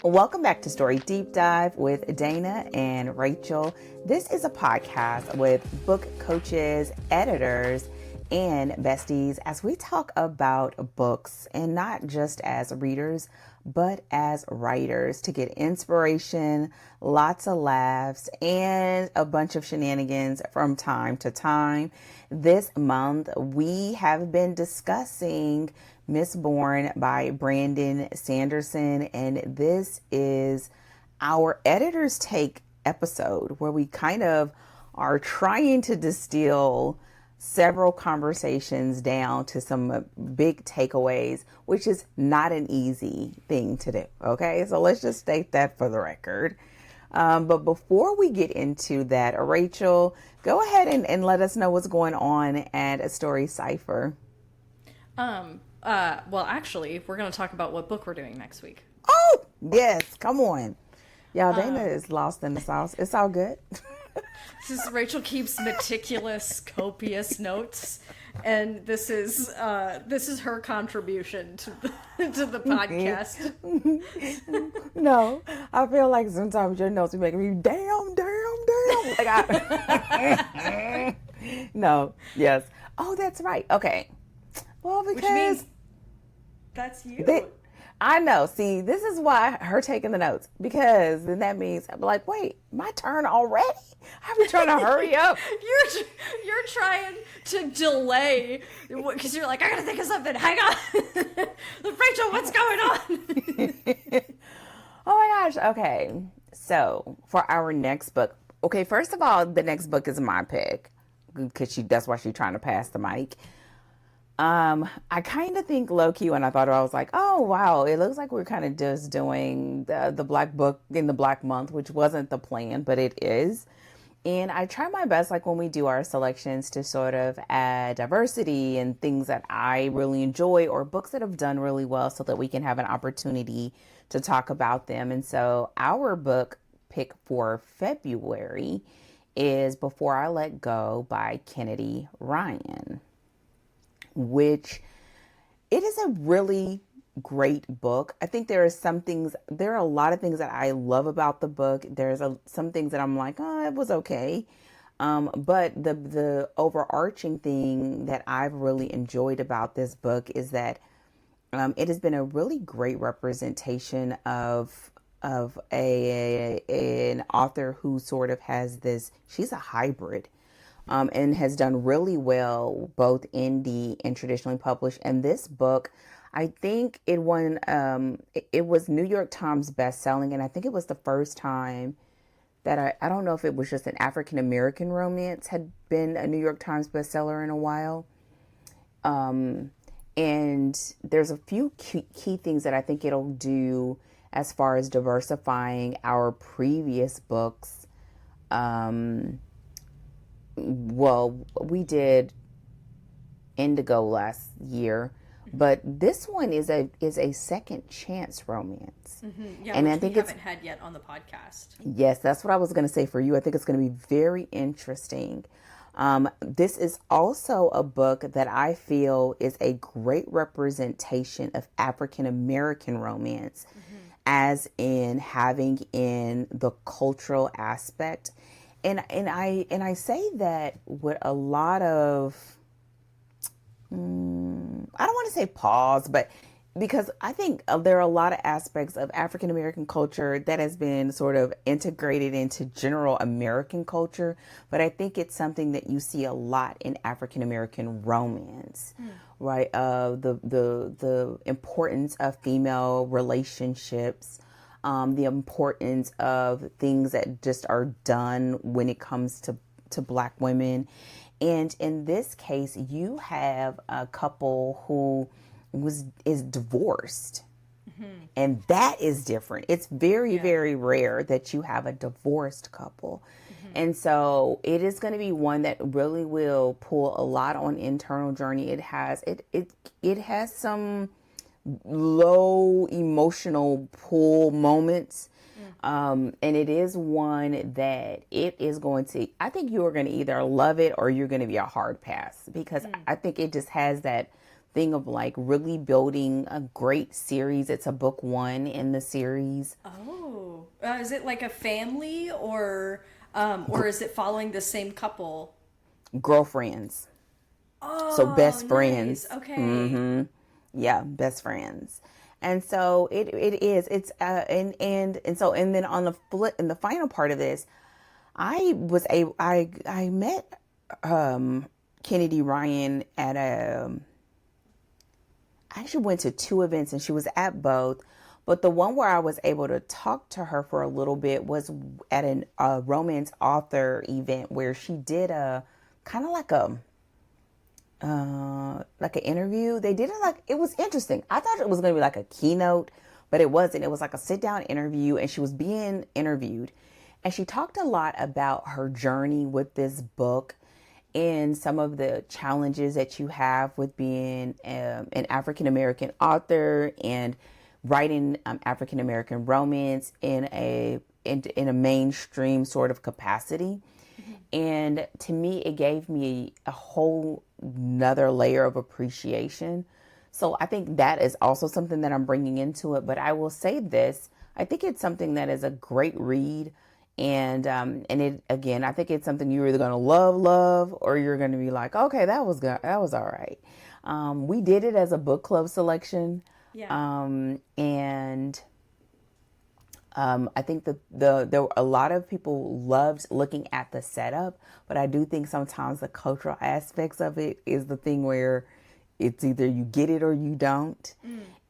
Welcome back to Story Deep Dive with Dana and Rachel. This is a podcast with book coaches, editors, and besties as we talk about books, and not just as readers, but as writers, to get inspiration, lots of laughs, and a bunch of shenanigans from time to time. This month, we have been discussing Mistborn by Brandon Sanderson, and this is our editor's take episode where we kind of are trying to distill several conversations down to some big takeaways, which is not an easy thing to do. Okay, so let's just state that for the record. But before we get into that, Rachel, go ahead and let us know what's going on at A Story Cipher. Well, actually, we're going to talk about what book we're doing next week. Oh, yes, come on. Y'all, Dana is lost in the sauce. It's all good. This is Rachel keeps meticulous, copious notes, and this is her contribution to the podcast. No, I feel like sometimes your notes be making me damn. Like no, yes. Oh, that's right. Okay. Well, because which means that's you. I know. See, this is why her taking the notes, because then that means I'm like, wait, my turn already? I've been trying to hurry up. You're trying to delay because you're like, I gotta think of something. Hang on, Rachel, what's going on? Oh my gosh. Okay, so for our next book, okay, first of all, the next book is my pick because that's why she's trying to pass the mic. I kind of think low-key when I thought about it, I was like, oh, wow, it looks like we're kind of just doing the Black book in the Black month, which wasn't the plan, but it is. And I try my best, like when we do our selections, to sort of add diversity and things that I really enjoy or books that have done really well so that we can have an opportunity to talk about them. And so our book pick for February is Before I Let Go by Kennedy Ryan, which it is a really great book. I think there are a lot of things that I love about the book. There's some things that I'm like, oh, it was okay. But the overarching thing that I've really enjoyed about this book is that it has been a really great representation of an author who sort of has this, she's a hybrid. And has done really well, both indie and traditionally published. And this book, I think it won, it was New York Times bestselling. And I think it was the first time that I don't know if it was just an African-American romance had been a New York Times bestseller in a while. And there's a few key things that I think it'll do as far as diversifying our previous books. Well, we did Indigo last year, but this one is a second chance romance. Mm-hmm. Yeah, and which I think we haven't had yet on the podcast. Yes, that's what I was going to say for you. I think it's going to be very interesting. This is also a book that I feel is a great representation of African American romance, as in having in the cultural aspect. And I say that with a lot of, I don't want to say pause, but because I think there are a lot of aspects of African American culture that has been sort of integrated into general American culture. But I think it's something that you see a lot in African American romance, right? The importance of female relationships. The importance of things that just are done when it comes to Black women. And in this case, you have a couple who is divorced. And that is different. It's very, very rare that you have a divorced couple. And so it is going to be one that really will pull a lot on internal journey. It has some low emotional pull moments. And it is one that it is going to, I think you are going to either love it or you're going to be a hard pass, because I think it just has that thing of like really building a great series. It's a book one in the series. Oh, is it like a family or is it following the same couple? Girlfriends. So Oh, best nice. friends. Okay. Yeah, best friends. And so it is. It's and so and then on the flip in the final part of this, I met Kennedy Ryan at I actually went to two events and she was at both. But the one where I was able to talk to her for a little bit was at a romance author event where she did a kind of like an interview. They did it like, it was interesting. I thought it was going to be like a keynote, but it wasn't. It was like a sit down interview and she was being interviewed. And she talked a lot about her journey with this book and some of the challenges that you have with being an African American author and writing African American romance in a mainstream sort of capacity. And to me, it gave me a whole another layer of appreciation. So I think that is also something that I'm bringing into it. But I will say this: I think it's something that is a great read, and it again, I think it's something you're either going to love, or you're going to be like, okay, that was good, that was all right. We did it as a book club selection, Yeah. and I think there were a lot of people loved looking at the setup, but I do think sometimes the cultural aspects of it is the thing where it's either you get it or you don't.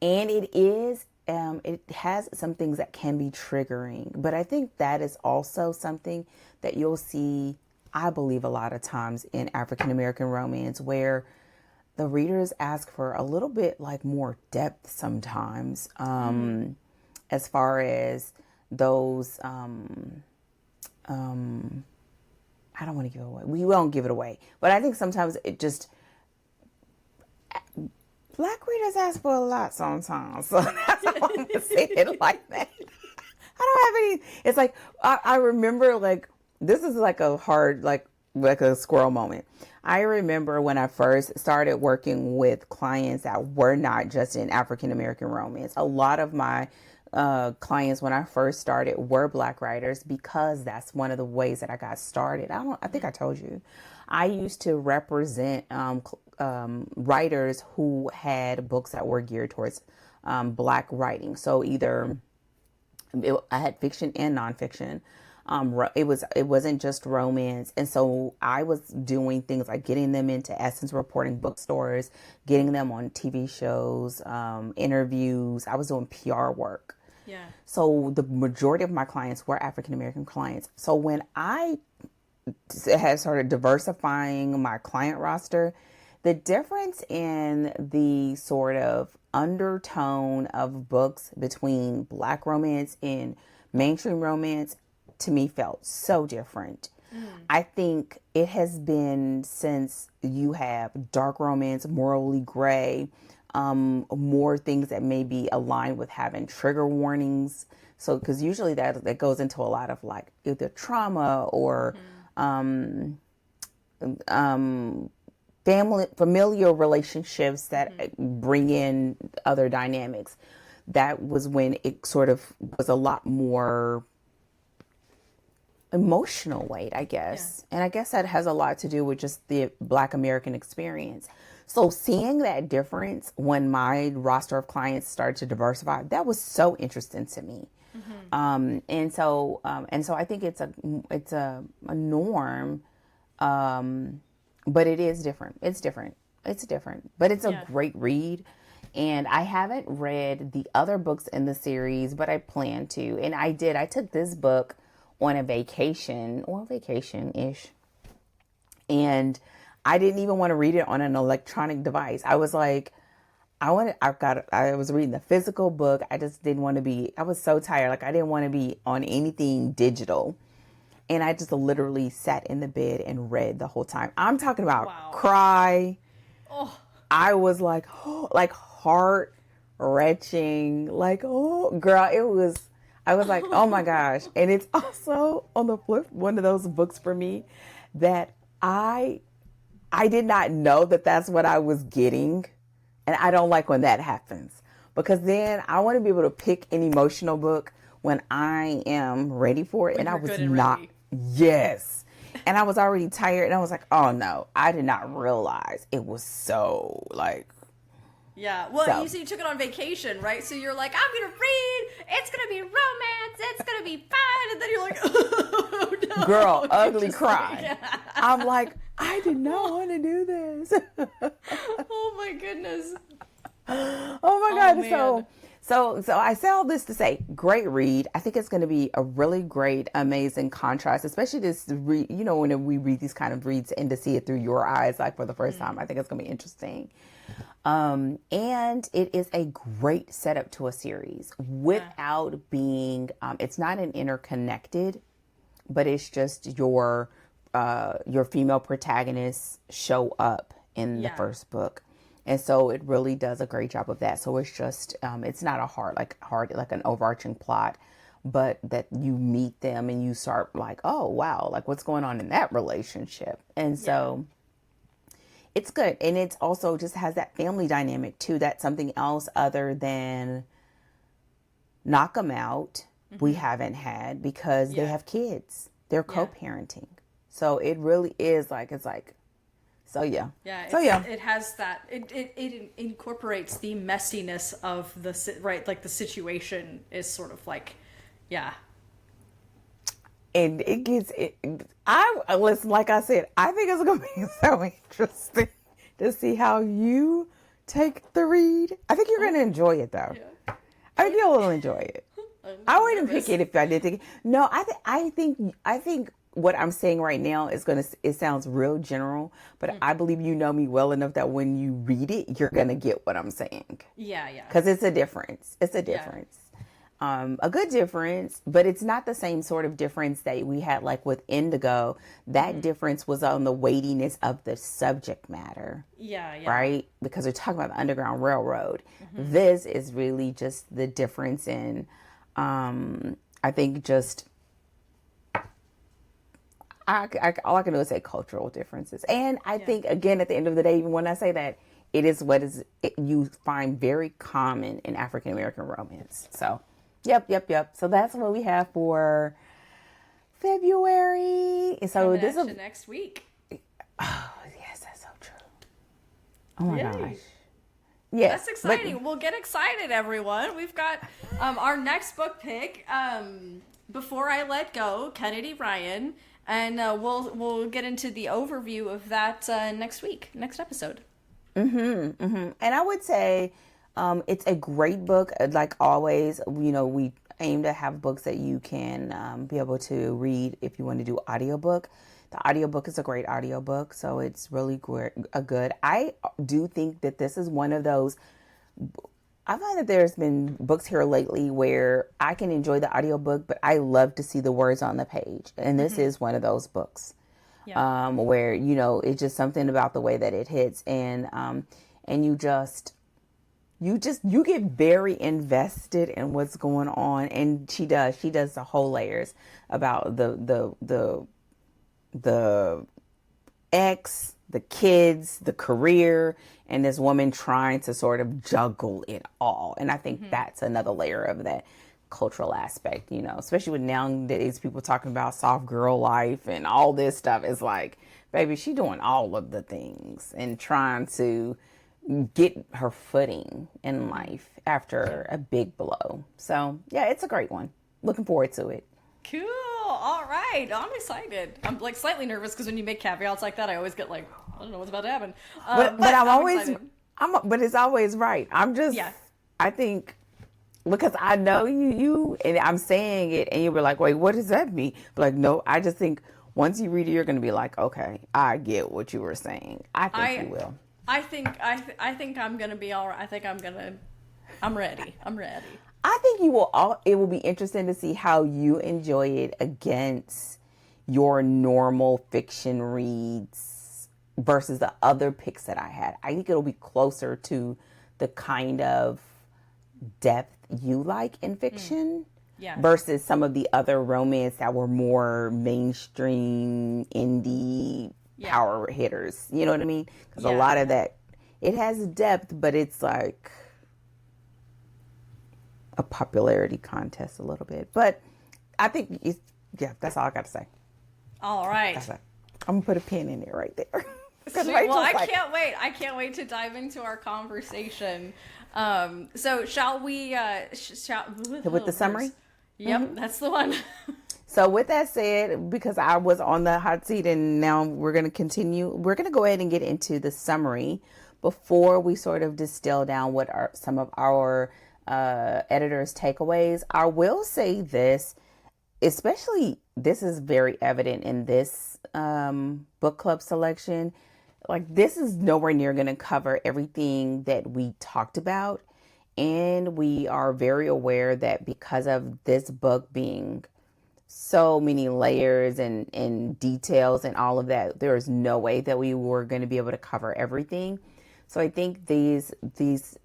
And it has some things that can be triggering, but I think that is also something that you'll see, I believe, a lot of times in African American romance, where the readers ask for a little bit like more depth sometimes. As far as those, I don't want to give it away. We won't give it away, but I think sometimes it just, Black readers ask for a lot sometimes. So that's why I'm gonna say it like that. I don't have any. It's like I remember, like, this is like a hard, like a squirrel moment. I remember when I first started working with clients that were not just in African American romance. A lot of my clients when I first started were Black writers, because that's one of the ways that I got started. I think I told you, I used to represent writers who had books that were geared towards Black writing. So either I had fiction and nonfiction. It wasn't just romance, and so I was doing things like getting them into Essence reporting bookstores, getting them on TV shows, interviews. I was doing PR work. Yeah. So the majority of my clients were African American clients. So when I had started diversifying my client roster, the difference in the sort of undertone of books between Black romance and mainstream romance, to me, felt so different. I think it has been since you have dark romance, morally gray, more things that may be aligned with having trigger warnings. So, because usually that goes into a lot of like either trauma or familial relationships that bring in other dynamics. That was when it sort of was a lot more emotional weight, I guess. Yeah. And I guess that has a lot to do with just the Black American experience. So seeing that difference when my roster of clients started to diversify, that was so interesting to me. And so I think it's a norm, but it is different. It's different, but it's a great read. And I haven't read the other books in the series, but I plan to. And I took this book on a vacation, or vacation-ish, and I didn't even want to read it on an electronic device. I was like, I was reading the physical book. I just didn't want to be, I was so tired. Like, I didn't want to be on anything digital. And I just literally sat in the bed and read the whole time. I'm talking about cry. Oh. I was like, oh, like heart wrenching. Like, oh, girl, I was like, oh my gosh. And it's also, on the flip, one of those books for me that I did not know that that's what I was getting And I don't like when that happens, because then I want to be able to pick an emotional book when I am ready for it. When and I you're was good and not. ready. Yes. And I was already tired, and I was like, oh no, I did not realize it was so like. Yeah, well, So. you see, you took it on vacation, right? So you're like, I'm gonna read. It's gonna be romance. It's gonna be fun. And then you're like, oh no, Girl, You're ugly just cry. like, I'm like, I did not want to do this. oh my goodness. Oh my God. Man. So I say all this to say, great read. I think it's going to be a really great, amazing contrast, especially this read, you know, when we read these kind of reads and to see it through your eyes, like for the first time. I think it's going to be interesting. And it is a great setup to a series without being, it's not an interconnected, but it's just your female protagonists show up in the first book. And so it really does a great job of that. So it's just, it's not a hard, like an overarching plot, but that you meet them and you start like, oh, wow, like what's going on in that relationship? And so it's good. And it's also just has that family dynamic too. That's something else other than Knock 'Em Out we haven't had, because they have kids. They're co-parenting. So it really is like, it's like, so yeah. Yeah, it has that. It incorporates the messiness of the right, like the situation is sort of like, and it gets it. I listen, like I said, I think it's gonna be so interesting to see how you take the read. I think you're gonna enjoy it though. Yeah. I think you'll enjoy it. I wouldn't pick it if I didn't think it. No, I think what I'm saying right now is it sounds real general, but I believe you know me well enough that when you read it, you're going to get what I'm saying. Yeah. Because it's a difference. It's a difference. A good difference, but it's not the same sort of difference that we had like with Indigo. That difference was on the weightiness of the subject matter. Yeah. Right? Because we're talking about the Underground Railroad. This is really just the difference in, I think just, all I can do is say cultural differences. And I think, again, at the end of the day, even when I say that, it is you find very common in African American romance. So, yep. So that's what we have for February. So this is next week. Oh, yes, that's so true. Oh my gosh. Yes, that's exciting. We'll get excited, everyone. We've got our next book pick, Before I Let Go, Kennedy Ryan. And we'll get into the overview of that next episode. And I would say it's a great book. Like always, you know, we aim to have books that you can be able to read if you want to do audiobook. The audiobook is a great audiobook, so it's really good. I do think that this is one of those. I find that there's been books here lately where I can enjoy the audiobook, but I love to see the words on the page. And this is one of those books where, you know, it's just something about the way that it hits. And you get very invested in what's going on. And she does the whole layers about the ex, the kids, the career, and this woman trying to sort of juggle it all. And I think that's another layer of that cultural aspect, you know, especially with nowadays people talking about soft girl life and all this stuff. It's like, baby, she doing all of the things and trying to get her footing in life after a big blow. So yeah, it's a great one. Looking forward to it. Cool. All right. I'm excited. I'm like slightly nervous because when you make caveats like that, I always get like, I don't know what's about to happen. But I'm always, but it's always right. I'm just, I think, because I know you, and I'm saying it, and you were like, wait, what does that mean? But like, no, I just think once you read it, you're going to be like, okay, I get what you were saying. I think you will. I think I'm going to be all right. I'm ready. I think it will be interesting to see how you enjoy it against your normal fiction reads versus the other picks that I had. I think it'll be closer to the kind of depth you like in fiction versus some of the other romance that were more mainstream indie power hitters. You know what I mean? Because a lot of that it has depth, but it's like a popularity contest a little bit. But I think that's all I got to say. All right. I'm going to put a pin in it right there. Well, I can't wait. I can't wait to dive into our conversation. So shall we, with the summary? Yep, that's the one. So with that said, because I was on the hot seat and now we're going to continue, we're going to go ahead and get into the summary before we sort of distill down what are some of our editor's takeaways. I will say this, especially this is very evident in this book club selection. Like, this is nowhere near going to cover everything that we talked about. And we are very aware that because of this book being so many layers and details and all of that, there is no way that we were going to be able to cover everything. So I think these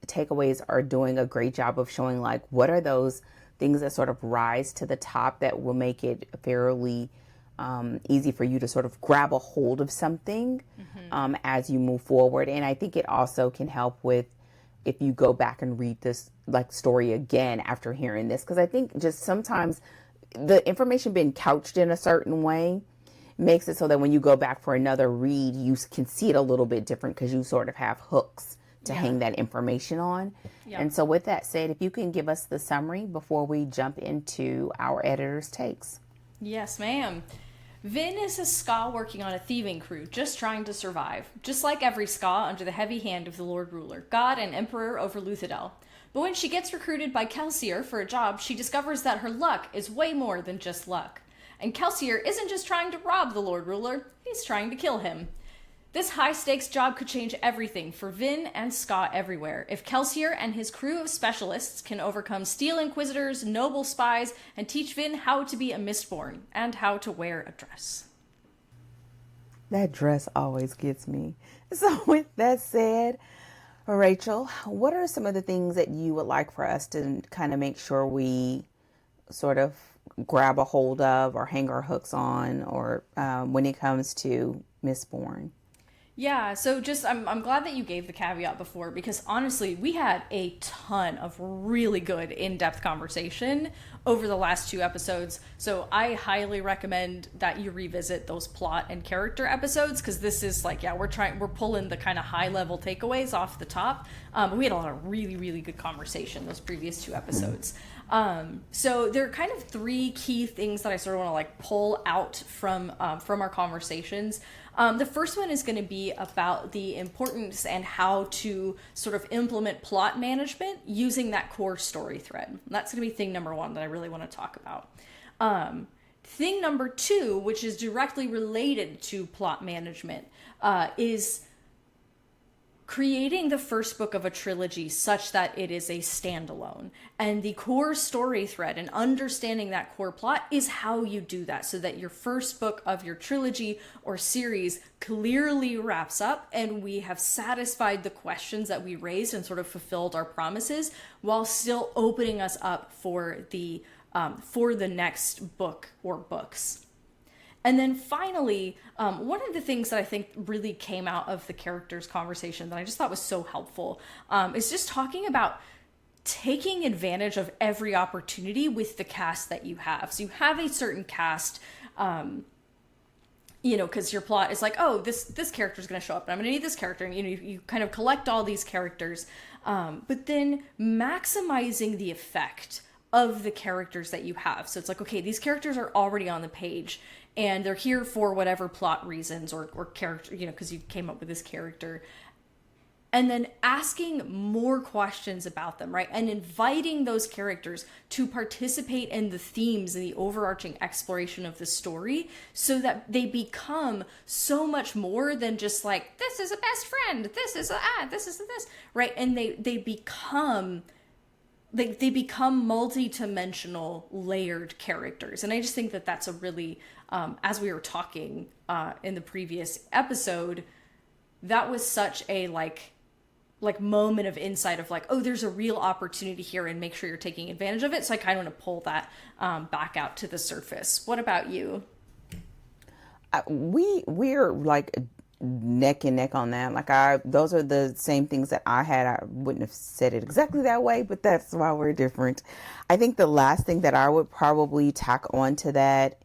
takeaways are doing a great job of showing, like, what are those things that sort of rise to the top that will make it fairly easy for you to sort of grab a hold of something as you move forward. And I think it also can help with if you go back and read this like story again after hearing this, because I think just sometimes the information being couched in a certain way makes it so that when you go back for another read, you can see it a little bit different because you sort of have hooks to hang that information on. Yep. And so with that said, if you can give us the summary before we jump into our editor's takes. Yes, ma'am. Vin is a Ska working on a thieving crew, just trying to survive. Just like every Ska, under the heavy hand of the Lord Ruler, God and Emperor over Luthadel. But when she gets recruited by Kelsier for a job, she discovers that her luck is way more than just luck. And Kelsier isn't just trying to rob the Lord Ruler, he's trying to kill him. This high-stakes job could change everything for Vin and Ska everywhere, if Kelsier and his crew of specialists can overcome Steel Inquisitors, noble spies, and teach Vin how to be a Mistborn, and how to wear a dress. That dress always gets me. So with that said, Rachel, what are some of the things that you would like for us to kind of make sure we sort of grab a hold of or hang our hooks on, or when it comes to Mistborn? Yeah, so just I'm glad that you gave the caveat before, because honestly, we had a ton of really good in-depth conversation over the last 2 episodes. So I highly recommend that you revisit those plot and character episodes, because this is like, we're pulling the kind of high-level takeaways off the top. We had a lot of really, really good conversation those previous 2 episodes. So there are kind of 3 key things that I sort of want to like pull out from our conversations. The first one is going to be about the importance and how to sort of implement plot management using that core story thread. And that's going to be thing number 1 that I really want to talk about. Thing number 2, which is directly related to plot management, is creating the first book of a trilogy such that it is a standalone. And the core story thread and understanding that core plot is how you do that, so that your first book of your trilogy or series clearly wraps up and we have satisfied the questions that we raised and sort of fulfilled our promises, while still opening us up for the next book or books. And then finally, one of the things that I think really came out of the characters' conversation that I just thought was so helpful is just talking about taking advantage of every opportunity with the cast that you have. So you have a certain cast, because your plot is like, oh, this character is going to show up, and I'm going to need this character, and you kind of collect all these characters, but then maximizing the effect of the characters that you have. So it's like, okay, these characters are already on the page, and they're here for whatever plot reasons or character, because you came up with this character. And then asking more questions about them, right? And inviting those characters to participate in the themes and the overarching exploration of the story, so that they become so much more than just like, this is a best friend, this is this, right? And they become multi-dimensional layered characters. And I just think that that's a really, as we were talking in the previous episode, that was such a like moment of insight of like, oh, there's a real opportunity here, and make sure you're taking advantage of it. So I kind of want to pull that back out to the surface. What about you? We're like neck and neck on that. Like those are the same things that I had. I wouldn't have said it exactly that way, but that's why we're different. I think the last thing that I would probably tack on to that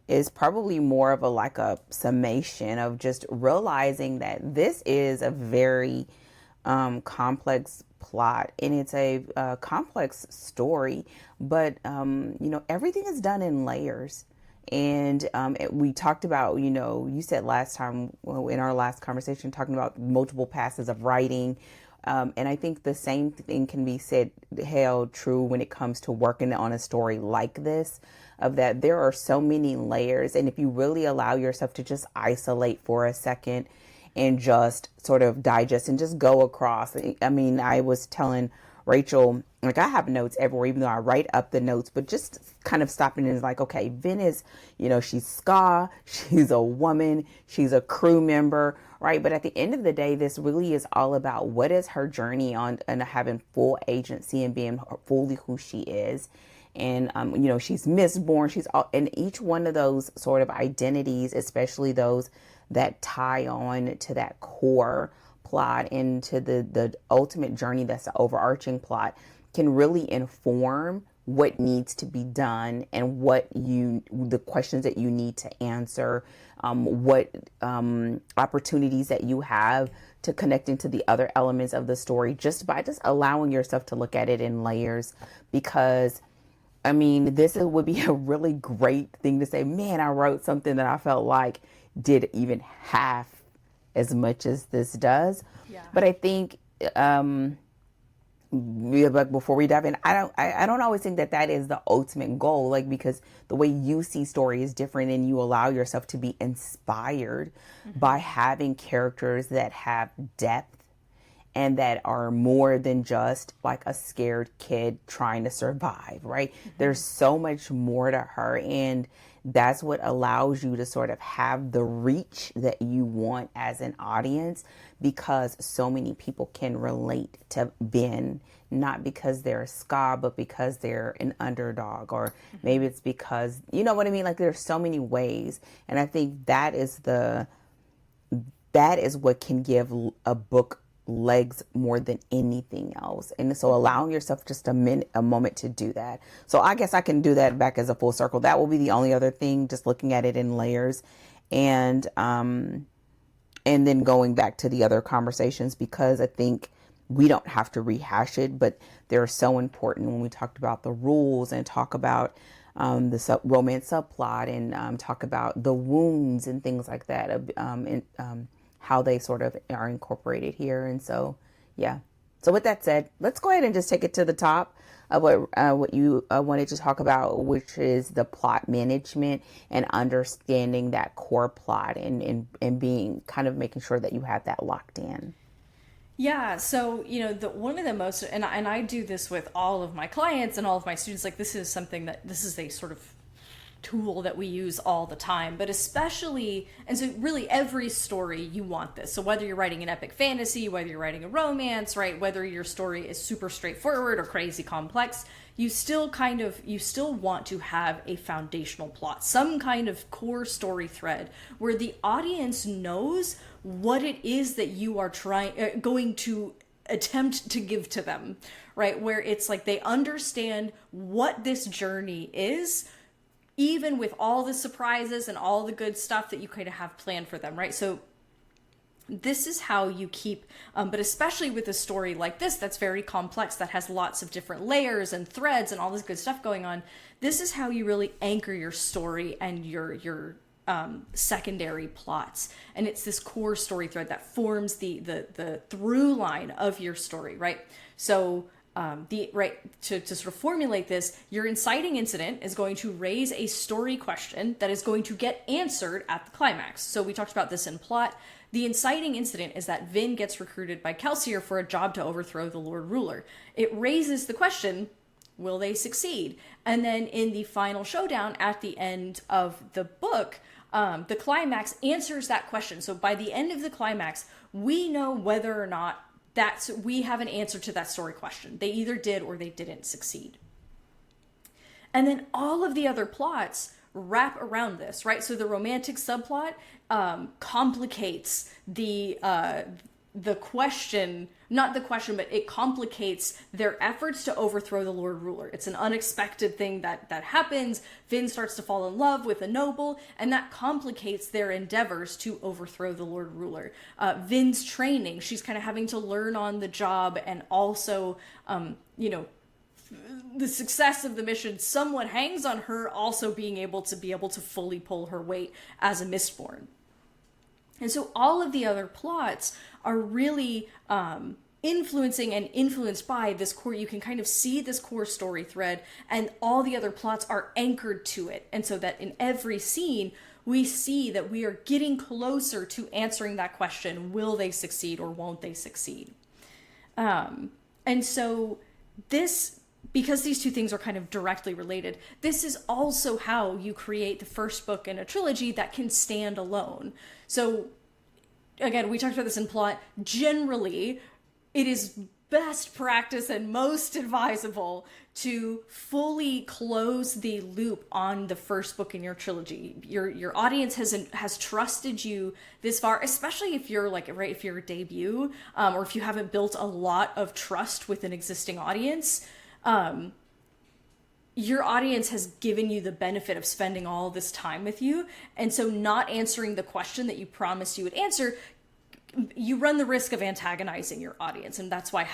is probably more of a summation of just realizing that this is a very complex plot, and it's a complex story, but everything is done in layers. And we talked about, you said last time, in our last conversation, talking about multiple passes of writing. And I think the same thing can be held true when it comes to working on a story like this, of that there are so many layers. And if you really allow yourself to just isolate for a second and just sort of digest and just go across. I mean, I was telling Rachel, like, I have notes everywhere, even though I write up the notes, but just kind of stopping and is like, okay, Vin is, she's ska, she's a woman, she's a crew member, right? But at the end of the day, this really is all about what is her journey on and having full agency and being fully who she is. And, she's Mistborn, she's all, and each one of those sort of identities, especially those that tie on to that core plot and to the ultimate journey that's the overarching plot, can really inform what needs to be done and the questions that you need to answer, what opportunities that you have to connect into the other elements of the story, just by just allowing yourself to look at it in layers. Because I mean, this would be a really great thing to say, man, I wrote something that I felt like did even half as much as this does. Yeah. But I think, before we dive in, I don't always think that is the ultimate goal, like, because the way you see story is different, and you allow yourself to be inspired by having characters that have depth and that are more than just like a scared kid trying to survive, right? There's so much more to her, and that's what allows you to sort of have the reach that you want as an audience, because so many people can relate to Ben, not because they're a ska, but because they're an underdog, or maybe it's because, you know what I mean? Like, there's so many ways. And I think that is what can give a book legs more than anything else. And so allowing yourself just a moment to do that. So I guess I can do that back as a full circle. That will be the only other thing, just looking at it in layers, and then going back to the other conversations, because I think we don't have to rehash it, but they're so important when we talked about the rules and talk about the romance subplot, and talk about the wounds and things like that, how they sort of are incorporated here. And so, yeah. So with that said, let's go ahead and just take it to the top of what you wanted to talk about, which is the plot management and understanding that core plot, and being kind of making sure that you have that locked in. Yeah, so, one of the most, and I do this with all of my clients and all of my students, like, this is a sort of tool that we use all the time, but especially, and so really every story you want this. So whether you're writing an epic fantasy, whether you're writing a romance, right, whether your story is super straightforward or crazy complex, you still want to have a foundational plot, some kind of core story thread where the audience knows what it is that you are going to attempt to give to them, right? Where it's like they understand what this journey is, even with all the surprises and all the good stuff that you kind of have planned for them, right? So this is how you keep, but especially with a story like this, that's very complex, that has lots of different layers and threads and all this good stuff going on. This is how you really anchor your story and your secondary plots. And it's this core story thread that forms the through line of your story, right? So to sort of formulate this, your inciting incident is going to raise a story question that is going to get answered at the climax. So we talked about this in plot. The inciting incident is that Vin gets recruited by Kelsier for a job to overthrow the Lord Ruler. It raises the question, will they succeed? And then in the final showdown at the end of the book, the climax answers that question. So by the end of the climax, we know whether or not we have an answer to that story question. They either did or they didn't succeed. And then all of the other plots wrap around this, right? So the romantic subplot complicates the question, not the question, but it complicates their efforts to overthrow the Lord Ruler. It's an unexpected thing that happens. Vin starts to fall in love with a noble, and that complicates their endeavors to overthrow the Lord Ruler. Vin's training, she's kind of having to learn on the job, and also, the success of the mission somewhat hangs on her also being able to fully pull her weight as a Mistborn. And so all of the other plots are really influencing and influenced by this core. You can kind of see this core story thread, and all the other plots are anchored to it. And so that in every scene, we see that we are getting closer to answering that question, will they succeed or won't they succeed? And so this, because these two things are kind of directly related, this is also how you create the first book in a trilogy that can stand alone. So again, we talked about this in plot. Generally, it is best practice and most advisable to fully close the loop on the first book in your trilogy. Your audience has trusted you this far, especially if you're if you're a debut, or if you haven't built a lot of trust with an existing audience. Your audience has given you the benefit of spending all this time with you. And so not answering the question that you promised you would answer, you run the risk of antagonizing your audience. And that's why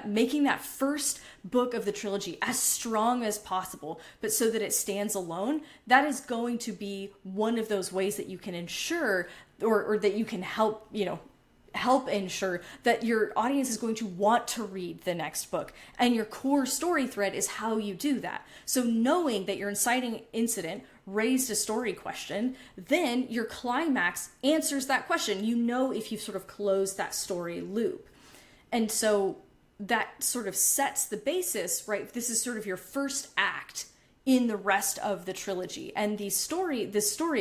making that first book of the trilogy as strong as possible, but so that it stands alone, that is going to be one of those ways that you can ensure, or that you can help ensure that your audience is going to want to read the next book. And your core story thread is how you do that. So knowing that your inciting incident raised a story question, then your climax answers that question. You know if you've sort of closed that story loop. And so that sort of sets the basis, right? This is sort of your first act in the rest of the trilogy. And this story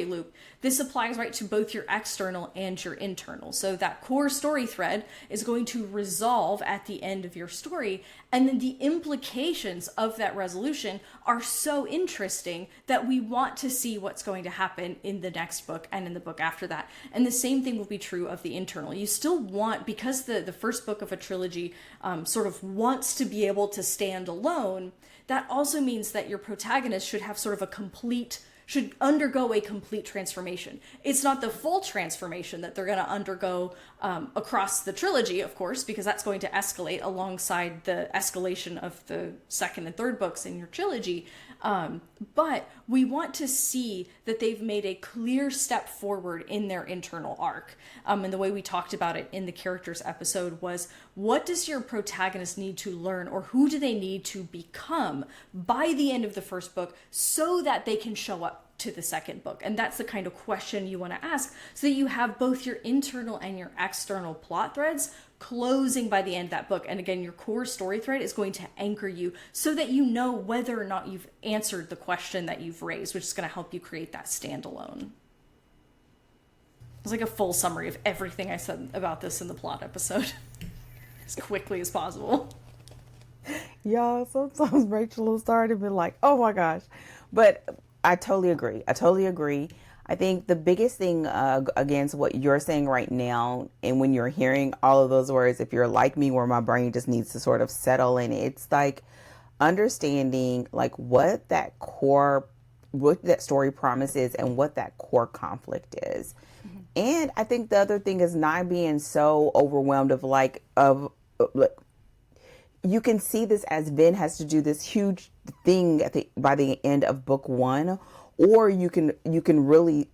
loop, this applies right to both your external and your internal. So that core story thread is going to resolve at the end of your story. And then the implications of that resolution are so interesting that we want to see what's going to happen in the next book and in the book after that. And the same thing will be true of the internal. You still want, because the first book of a trilogy sort of wants to be able to stand alone, that also means that your protagonist should have sort of should undergo a complete transformation. It's not the full transformation that they're going to undergo across the trilogy, of course, because that's going to escalate alongside the escalation of the second and third books in your trilogy. But we want to see that they've made a clear step forward in their internal arc. And the way we talked about it in the characters episode was, what does your protagonist need to learn, or who do they need to become by the end of the first book so that they can show up to the second book? And that's the kind of question you want to ask, so that you have both your internal and your external plot threads closing by the end of that book. And again, your core story thread is going to anchor you so that you know whether or not you've answered the question that you've raised, which is going to help you create that standalone. It's like a full summary of everything I said about this in the plot episode as quickly as possible. Y'all, sometimes Rachel will start and be like, oh my gosh. But I totally agree. I think the biggest thing against what you're saying right now, and when you're hearing all of those words, if you're like me, where my brain just needs to sort of settle in, it's like understanding like what that story promise is and what that core conflict is. Mm-hmm. And I think the other thing is not being so overwhelmed you can see this as Vin has to do this huge thing by the end of book one. Or you can really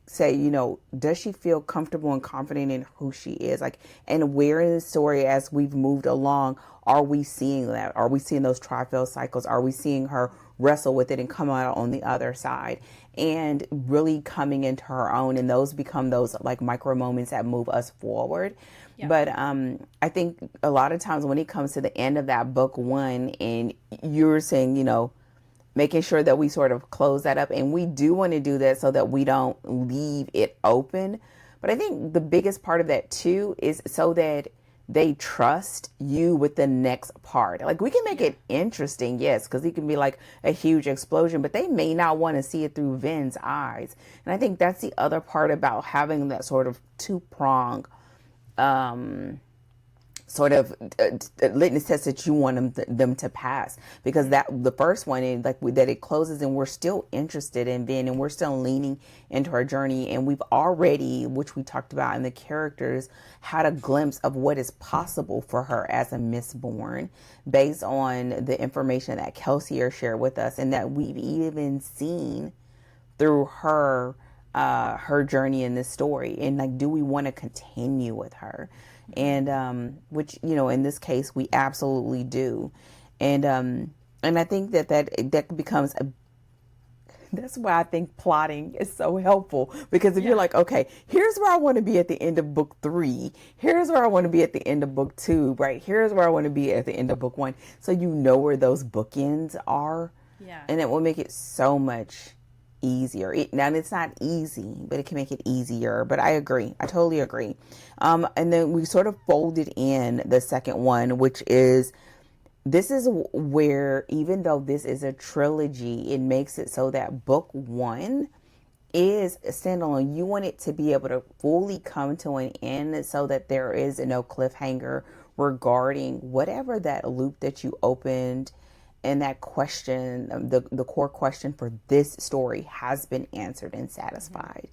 say, does she feel comfortable and confident in who she is? And where in the story, as we've moved along, are we seeing that? Are we seeing those trial cycles? Are we seeing her wrestle with it and come out on the other side and really coming into her own? And those become those like micro moments that move us forward. Yeah. But I think a lot of times when it comes to the end of that book one, and you're saying, making sure that we sort of close that up. And we do want to do that so that we don't leave it open. But I think the biggest part of that too is so that they trust you with the next part. Like, we can make it interesting, yes, because it can be like a huge explosion, but they may not want to see it through Vin's eyes. And I think that's the other part about having that sort of two-prong sort of litmus test that you want them to pass, because that the first one is like that it closes and we're still interested in Ben and we're still leaning into her journey, and we've already, which we talked about in the characters, had a glimpse of what is possible for her as a Mistborn based on the information that Kelsey shared with us, and that we've even seen through her her journey in this story. And like, do we want to continue with her? And which, you know, in this case we absolutely do. And I think that becomes that's why I think plotting is so helpful, because if you're like, okay, here's where I want to be at the end of book 3, here's where I want to be at the end of book 2, right, here's where I want to be at the end of book 1, so you know where those bookends are. And it will make it so much easier. Now, it's not easy, but it can make it easier. But I agree. I totally agree. And then we sort of folded in the second one, which is, this is where, even though this is a trilogy, it makes it so that book 1 is standalone. You want it to be able to fully come to an end, so that there is no cliffhanger regarding whatever that loop that you opened. And that question, the core question for this story, has been answered and satisfied.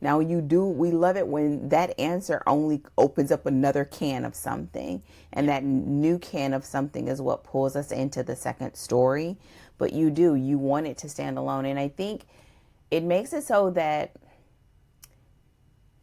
Now, we love it when that answer only opens up another can of something. And that new can of something is what pulls us into the second story. But you want it to stand alone. And I think it makes it so that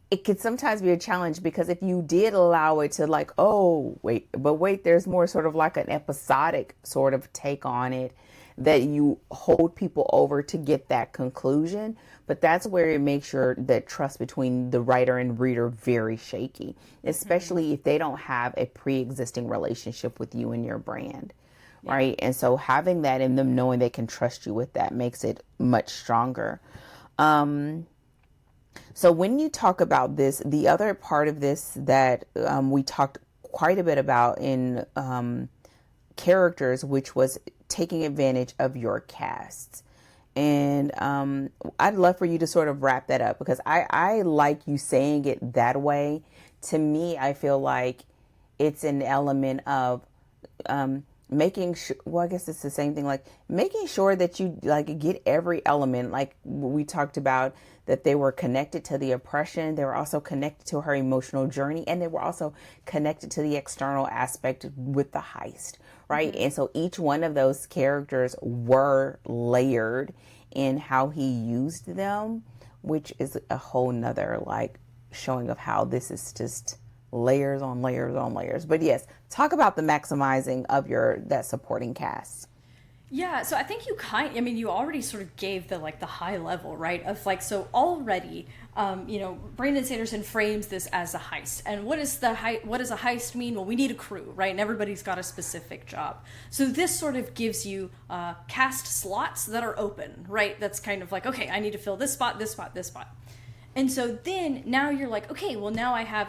it could sometimes be a challenge, because if you did allow it to, like, oh, wait, there's more sort of like an episodic sort of take on it, that you hold people over to get that conclusion. But that's where it makes sure that trust between the writer and reader very shaky, especially if they don't have a pre-existing relationship with you and your brand. Right. And so having that in them, knowing they can trust you with that, makes it much stronger. So when you talk about this, the other part of this that we talked quite a bit about in characters, which was taking advantage of your casts. And I'd love for you to sort of wrap that up, because I like you saying it that way. To me, I feel like it's an element of making sure, well, I guess it's the same thing, like making sure that you like get every element, like we talked about, that they were connected to the oppression, they were also connected to her emotional journey, and they were also connected to the external aspect with the heist, right? And so each one of those characters were layered in how he used them, which is a whole nother like showing of how this is just layers on layers on layers. But yes, talk about the maximizing of that supporting cast. Yeah, so I think you already sort of gave the high level, right? Of like, so already, Brandon Sanderson frames this as a heist. And what does a heist mean? Well, we need a crew, right? And everybody's got a specific job. So this sort of gives you cast slots that are open, right? That's kind of like, okay, I need to fill this spot, this spot, this spot. And so then now you're like, okay, well now I have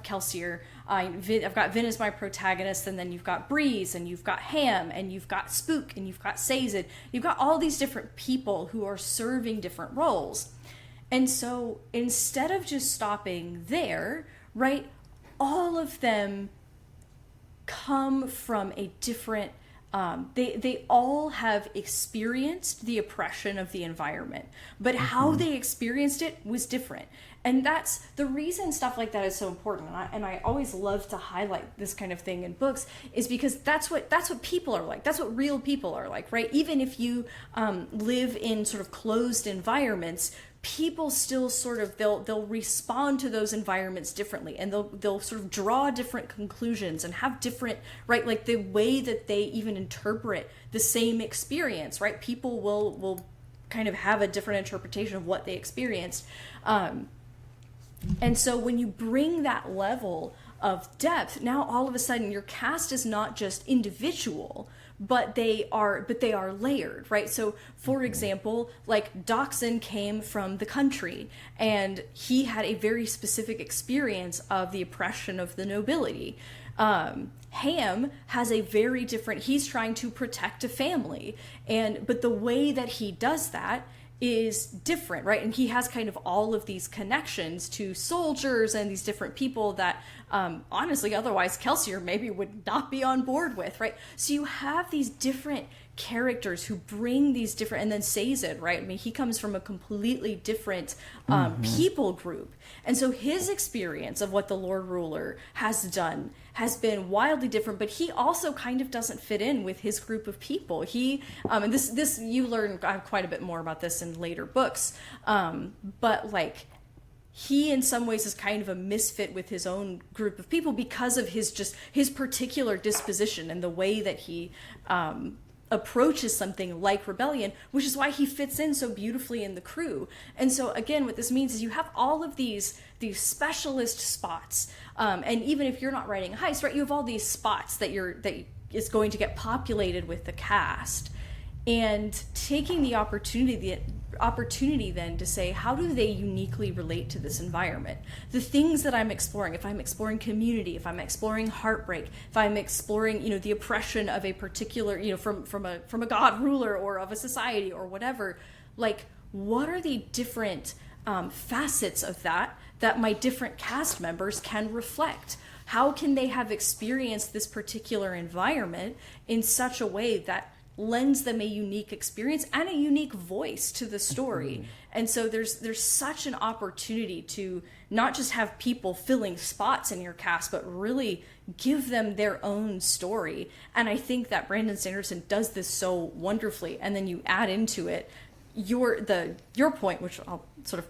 Kelsier, I've got Vin as my protagonist, and then you've got Breeze, and you've got Ham, and you've got Spook, and you've got Sazed. You've got all these different people who are serving different roles. And so instead of just stopping there, right, all of them come from a different, they all have experienced the oppression of the environment, but how they experienced it was different. And that's the reason stuff like that is so important. And I always love to highlight this kind of thing in books, is because that's what people are like. That's what real people are like, right? Even if you live in sort of closed environments, people still sort of they'll respond to those environments differently, and they'll sort of draw different conclusions and have different, right, like the way that they even interpret the same experience, right? People will kind of have a different interpretation of what they experienced. And so when you bring that level of depth, now all of a sudden your cast is not just individual, but they are layered, right? So for example, like Doxson came from the country, and he had a very specific experience of the oppression of the nobility. Ham has a very different, he's trying to protect a family, but the way that he does that is different, right? And he has kind of all of these connections to soldiers and these different people that honestly otherwise Kelsier maybe would not be on board with, right? So you have these different characters who bring these different, and then Sazed, right? I mean, he comes from a completely different people group, and so his experience of what the Lord Ruler has done has been wildly different, but he also kind of doesn't fit in with his group of people. He and this you learn quite a bit more about this in later books, but like, he in some ways is kind of a misfit with his own group of people because of his particular disposition and the way that he approaches something like rebellion, which is why he fits in so beautifully in the crew. And so again, what this means is you have all of these specialist spots, and even if you're not writing a heist, right, you have all these spots that is going to get populated with the cast, and taking the opportunity then to say, how do they uniquely relate to this environment? The things that I'm exploring, if I'm exploring community, if I'm exploring heartbreak, if I'm exploring, the oppression of a particular, from a god ruler or of a society or whatever, like, what are the different facets of that my different cast members can reflect? How can they have experienced this particular environment in such a way that lends them a unique experience and a unique voice to the story? And so there's such an opportunity to not just have people filling spots in your cast, but really give them their own story. And I think that Brandon Sanderson does this so wonderfully. And then you add into it your point, which I'll sort of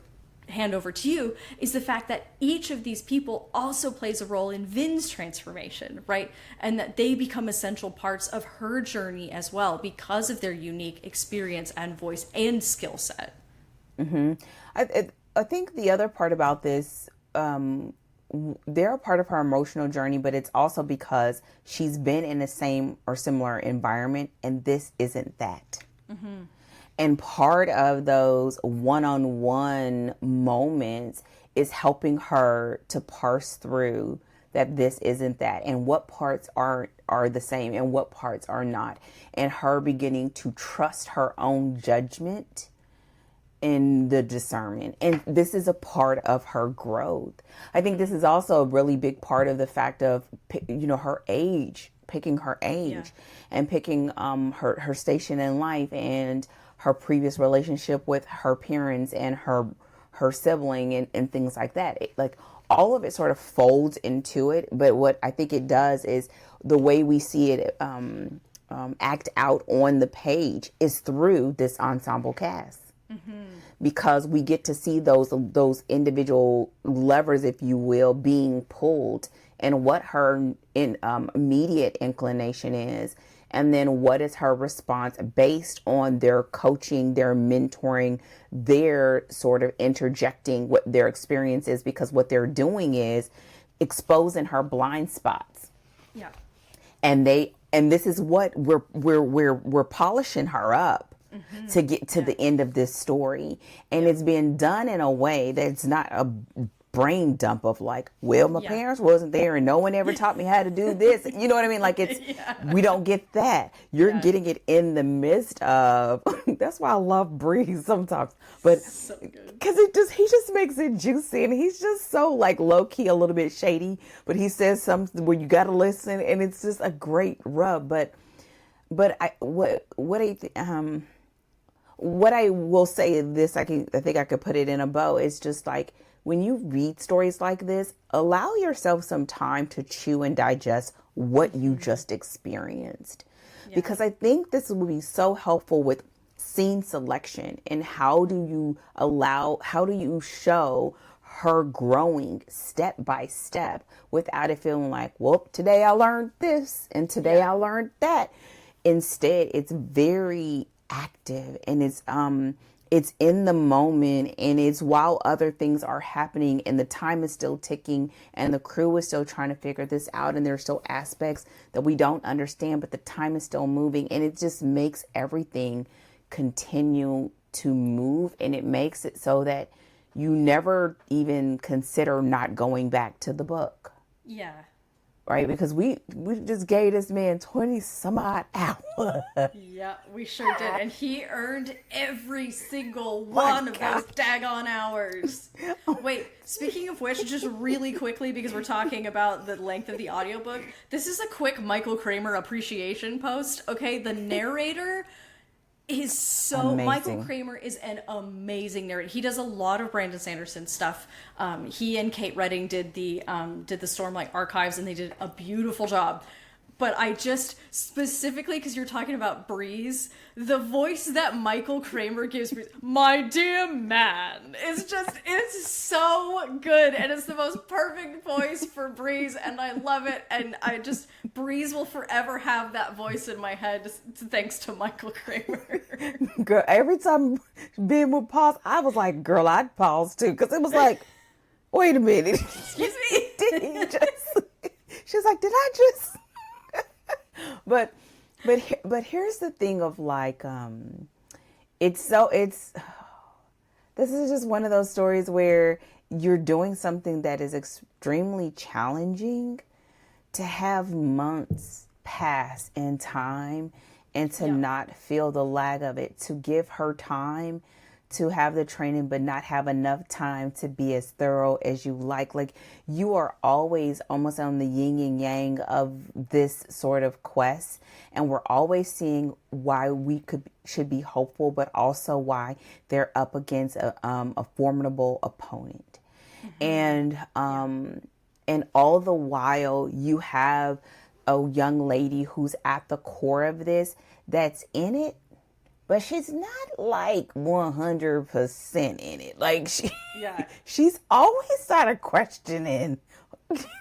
hand over to you, is the fact that each of these people also plays a role in Vin's transformation, right? And that they become essential parts of her journey as well because of their unique experience and voice and skill set. I think the other part about this, they're a part of her emotional journey, but it's also because she's been in the same or similar environment, and this isn't that. And part of those one-on-one moments is helping her to parse through that this isn't that, and what parts are the same and what parts are not, and her beginning to trust her own judgment in the discernment. And this is a part of her growth. I think this is also a really big part of the fact of, her age, picking her age, and picking her station in life, and her previous relationship with her parents and her sibling and things like that. Like, all of it sort of folds into it. But what I think it does is the way we see it act out on the page is through this ensemble cast. Because we get to see those individual levers, if you will, being pulled, and what her immediate inclination is. And then what is her response based on their coaching, their mentoring, their sort of interjecting what their experience is, because what they're doing is exposing her blind spots. Yeah. And this is what we're polishing her up to get to the end of this story. And it's being done in a way that's not a brain dump of like, well, my parents wasn't there and no one ever taught me how to do this. You know what I mean? Like, it's, we don't get that. You're getting it in the midst of, that's why I love Bree sometimes, but because he just makes it juicy, and he's just so like low key, a little bit shady, but he says something where you got to listen, and it's just a great rub. But what I will say is this, I think I could put it in a bow. It's just like, when you read stories like this, allow yourself some time to chew and digest what you just experienced. Because I think this will be so helpful with scene selection, and how do you show her growing step by step without it feeling like, well, today I learned this and today I learned that. Instead, it's very active, and it's in the moment, and it's while other things are happening, and the time is still ticking, and the crew is still trying to figure this out, and there's still aspects that we don't understand, but the time is still moving, and it just makes everything continue to move, and it makes it so that you never even consider not going back to the book. Yeah. right? Because we just gave this man 20 some odd hours. Yeah, we sure did. And he earned every single one of those daggone hours. Wait, speaking of which, just really quickly, because we're talking about the length of the audiobook, this is a quick Michael Kramer appreciation post. Okay, the narrator is so amazing. Michael Kramer is an amazing narrator. He does a lot of Brandon Sanderson stuff. He and Kate Redding did the Stormlight Archives, and they did a beautiful job. But I just, specifically because you're talking about Breeze, the voice that Michael Kramer gives Breeze, my dear man, it's so good. And it's the most perfect voice for Breeze, and I love it. And Breeze will forever have that voice in my head, thanks to Michael Kramer. Girl, every time Ben would pause, I was like, girl, I'd pause too. Because it was like, wait a minute. Excuse me? Did he just... She was like, did I just... But here's the thing of like, this is just one of those stories where you're doing something that is extremely challenging to have months pass in time and to not feel the lag of it, to give her time to have the training, but not have enough time to be as thorough as you like. Like, you are always almost on the yin and yang of this sort of quest. And we're always seeing why we should be hopeful, but also why they're up against a formidable opponent. Mm-hmm. And all the while you have a young lady who's at the core of this, that's in it, but she's not like 100% in it. Like she's always sort of questioning,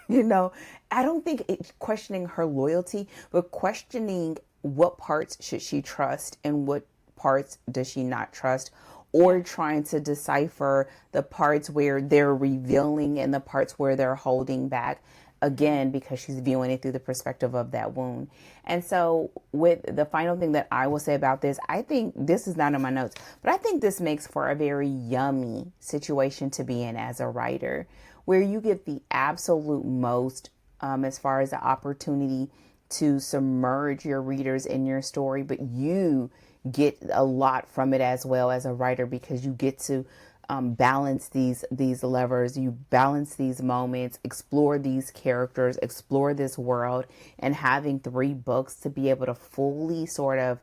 I don't think it's questioning her loyalty, but questioning what parts should she trust and what parts does she not trust, or trying to decipher the parts where they're revealing and the parts where they're holding back. Again, because she's viewing it through the perspective of that wound. And so with the final thing that I will say about this, I think this is not in my notes, but I think this makes for a very yummy situation to be in as a writer, where you get the absolute most as far as the opportunity to submerge your readers in your story, but you get a lot from it as well as a writer, because you get to balance these levers, you balance these moments, explore these characters, explore this world, and having 3 books to be able to fully sort of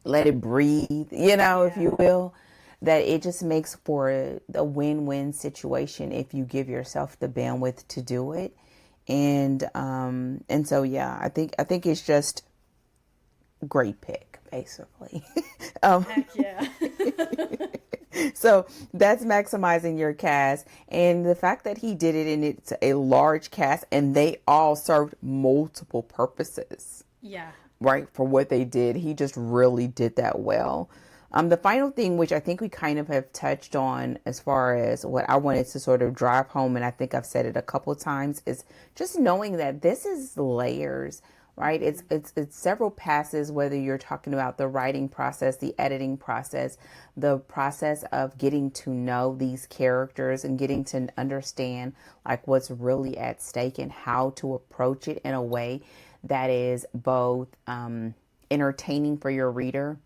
let it breathe, if you will, that it just makes for a win-win situation if you give yourself the bandwidth to do it. And so I think it's just great pick, basically. Heck yeah. So that's maximizing your cast, and the fact that he did it, and it's a large cast and they all served multiple purposes. Yeah. Right, for what they did. He just really did that well. The final thing, which I think we kind of have touched on as far as what I wanted to sort of drive home, and I think I've said it a couple of times, is just knowing that this is layers. Right? It's several passes, whether you're talking about the writing process, the editing process, the process of getting to know these characters and getting to understand like what's really at stake and how to approach it in a way that is both entertaining for your reader,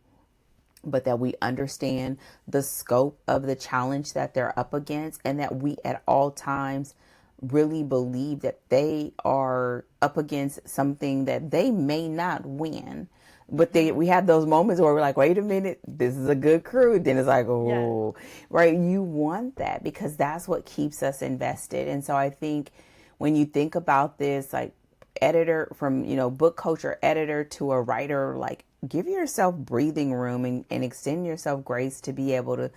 but that we understand the scope of the challenge that they're up against, and that we at all times really believe that they are up against something that they may not win. But we have those moments where we're like, wait a minute, this is a good crew. Then it's like, right. You want that because that's what keeps us invested. And so I think when you think about this, like editor from, book coach or editor to a writer, like give yourself breathing room and extend yourself grace to be able to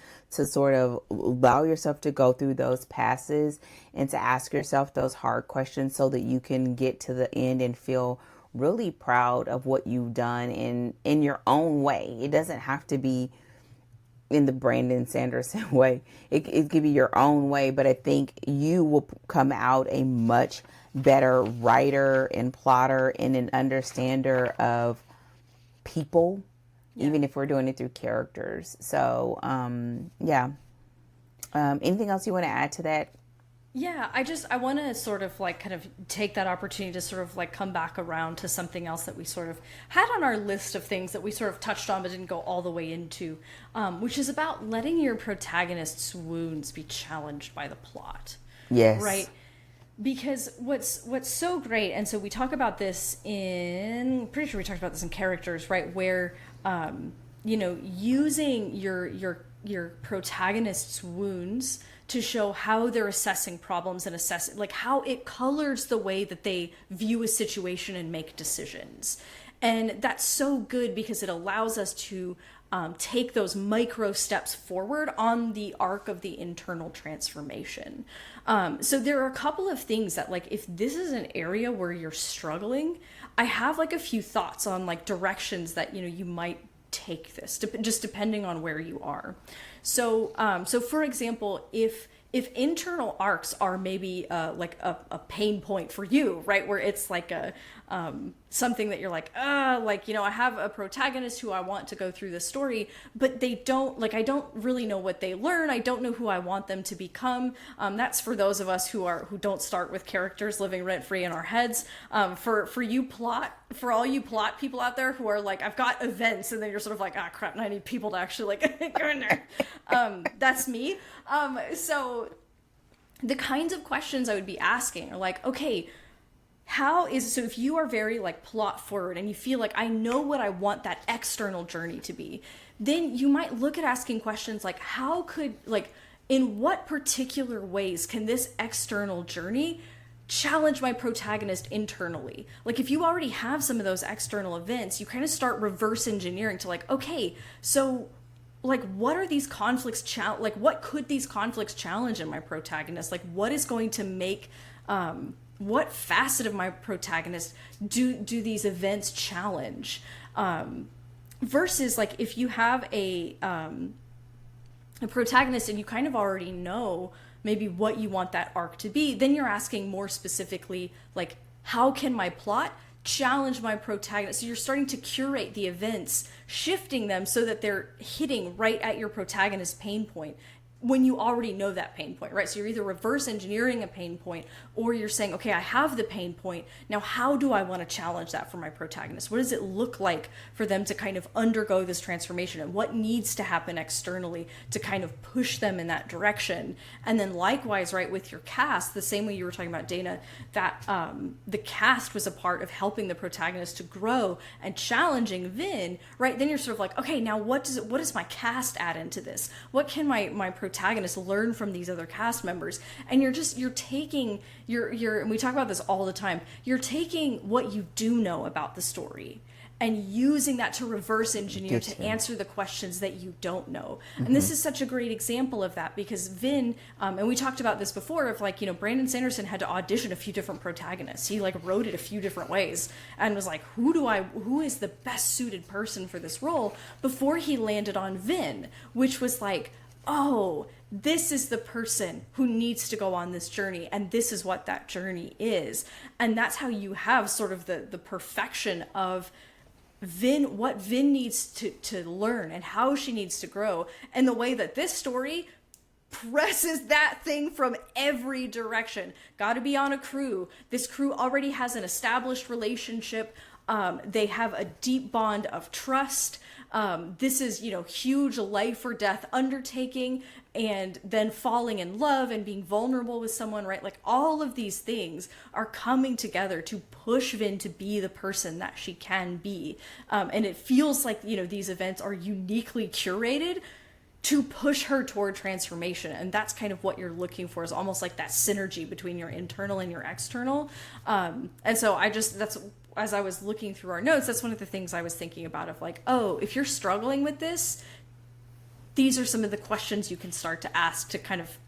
sort of allow yourself to go through those passes and to ask yourself those hard questions so that you can get to the end and feel really proud of what you've done in your own way. It doesn't have to be in the Brandon Sanderson way. It could be your own way, but I think you will come out a much better writer and plotter and an understander of people, even if we're doing it through characters. So anything else you want to add to that? Yeah, I want to sort of like kind of take that opportunity to sort of like come back around to something else that we sort of had on our list of things that we sort of touched on but didn't go all the way into, which is about letting your protagonist's wounds be challenged by the plot. Yes. Right? Because what's so great, and so we talk about this pretty sure we talked about this in Characters, right? Where, using your protagonist's wounds to show how they're assessing problems and like how it colors the way that they view a situation and make decisions. And that's so good because it allows us to take those micro steps forward on the arc of the internal transformation. So there are a couple of things that, like, if this is an area where you're struggling, I have like a few thoughts on like directions that, you might take this, just depending on where you are. So for example, if internal arcs are maybe like a pain point for you, right, where it's like a something that you're like, I have a protagonist who I want to go through the story, but they don't, like, I don't really know what they learn. I don't know who I want them to become. That's for those of us who don't start with characters living rent free in our heads. For all you plot people out there who are like, I've got events, and then you're sort of like, crap, I need people to actually like go in there. That's me. So the kinds of questions I would be asking are like, okay, so if you are very like plot forward and you feel like, I know what I want that external journey to be, then you might look at asking questions like, in what particular ways can this external journey challenge my protagonist internally? Like, if you already have some of those external events, you kind of start reverse engineering to like, okay, so like, what are these conflicts what could these conflicts challenge in my protagonist? Like, what is going to make what facet of my protagonist do these events challenge? Versus like, if you have a protagonist and you kind of already know maybe what you want that arc to be, then you're asking more specifically, like, how can my plot challenge my protagonist? So you're starting to curate the events, shifting them so that they're hitting right at your protagonist's pain point when you already know that pain point, right? So you're either reverse engineering a pain point, or you're saying, okay, I have the pain point. Now, how do I want to challenge that for my protagonist? What does it look like for them to kind of undergo this transformation? And what needs to happen externally to kind of push them in that direction? And then likewise, right, with your cast, the same way you were talking about, Dana, that the cast was a part of helping the protagonist to grow and challenging Vin, right? Then you're sort of like, okay, now what does my cast add into this? What can my protagonist learn from these other cast members? And you're taking and we talk about this all the time, you're taking what you do know about the story and using that to reverse engineer to answer the questions that you don't know. Mm-hmm. And this is such a great example of that, because Vin, and we talked about this before, of like, Brandon Sanderson had to audition a few different protagonists. He like wrote it a few different ways and was like, who is the best suited person for this role, before he landed on Vin, which was like, oh, this is the person who needs to go on this journey, and this is what that journey is. And that's how you have sort of the perfection of Vin, what Vin needs to learn and how she needs to grow, and the way that this story presses that thing from every direction. Got to be on a crew. This crew already has an established relationship. They have a deep bond of trust. This is, huge life or death undertaking, and then falling in love and being vulnerable with someone, right? Like, all of these things are coming together to push Vin to be the person that she can be. And it feels like, these events are uniquely curated to push her toward transformation. And that's kind of what you're looking for, is almost like that synergy between your internal and your external. And so as I was looking through our notes, that's one of the things I was thinking about, of like, oh, if you're struggling with this, these are some of the questions you can start to ask to kind of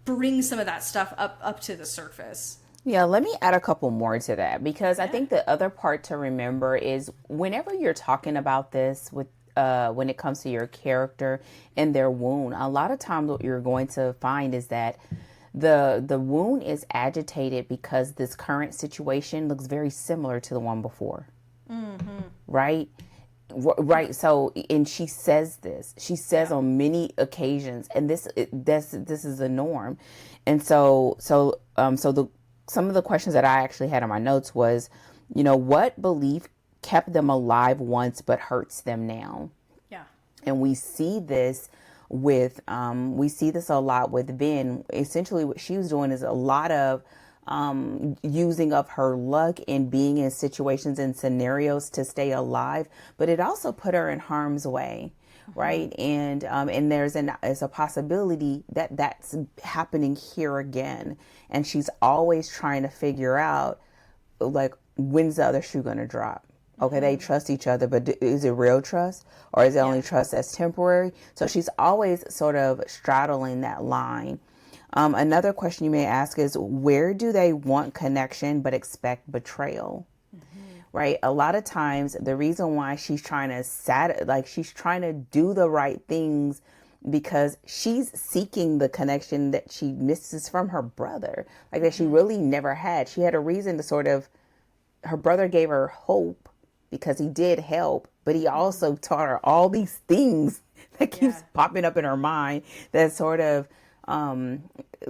bring some of that stuff up to the surface. Yeah, let me add a couple more to that, because I think the other part to remember is, whenever you're talking about this with when it comes to your character and their wound, a lot of times what you're going to find is that the wound is agitated because this current situation looks very similar to the one before. Mm-hmm. Right? Right. So, and she says this. She says on many occasions, and this is the norm. And so the some of the questions that I actually had on my notes was, what belief kept them alive once but hurts them now? Yeah. And we see this a lot with Ben. Essentially, what she was doing is a lot of using of her luck and being in situations and scenarios to stay alive, but it also put her in harm's way, right? And there's a possibility that that's happening here again, and she's always trying to figure out, like, when's the other shoe gonna drop? Okay, they trust each other, but is it real trust, or is it only trust that's temporary? So she's always sort of straddling that line. Another question you may ask is, where do they want connection but expect betrayal? Right? A lot of times the reason why she's trying to do the right things because she's seeking the connection that she misses from her brother, like that she really never had. She had a reason to her brother gave her hope because he did help, but he also taught her all these things that keeps popping up in her mind that sort of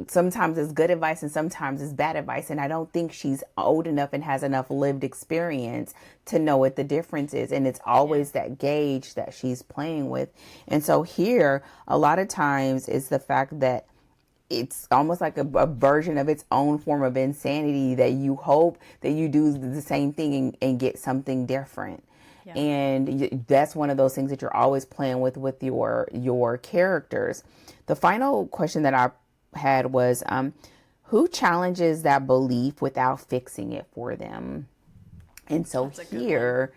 sometimes it's good advice and sometimes it's bad advice. And I don't think she's old enough and has enough lived experience to know what the difference is. And it's always that gauge that she's playing with. And so here, a lot of times is the fact that it's almost like a version of its own form of insanity that you hope that you do the same thing and get something different. Yeah. And that's one of those things that you're always playing with your characters. The final question that I had was, who challenges that belief without fixing it for them? And so here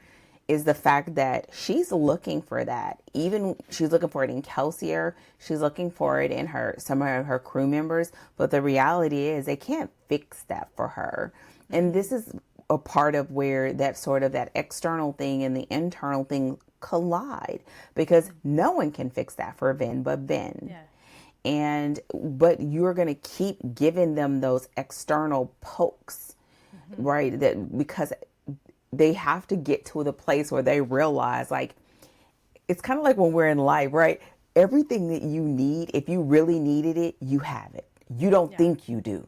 is the fact that she's looking for that. Even she's looking for it in Kelsier. She's looking for it in some of her crew members. But the reality is they can't fix that for her. And this is a part of where that sort of that external thing and the internal thing collide, because no one can fix that for Ben but Ben. Yeah. But you're going to keep giving them those external pokes, right? That because they have to get to the place where they realize, like, it's kind of like when we're in life, right? Everything that you need, if you really needed it, you have it. You don't think you do.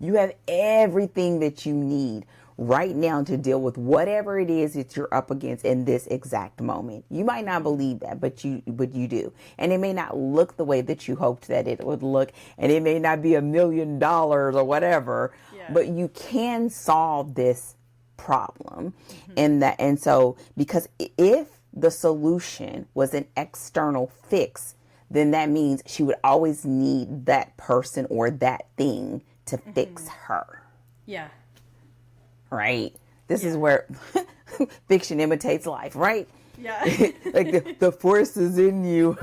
You have everything that you need right now to deal with whatever it is that you're up against in this exact moment. You might not believe that, but you do. And it may not look the way that you hoped that it would look, and it may not be $1 million or whatever, but you can solve this problem. And so because if the solution was an external fix, then that means she would always need that person or that thing to fix her. Yeah. Right? This is where fiction imitates life, right? Yeah. Like the force is in you.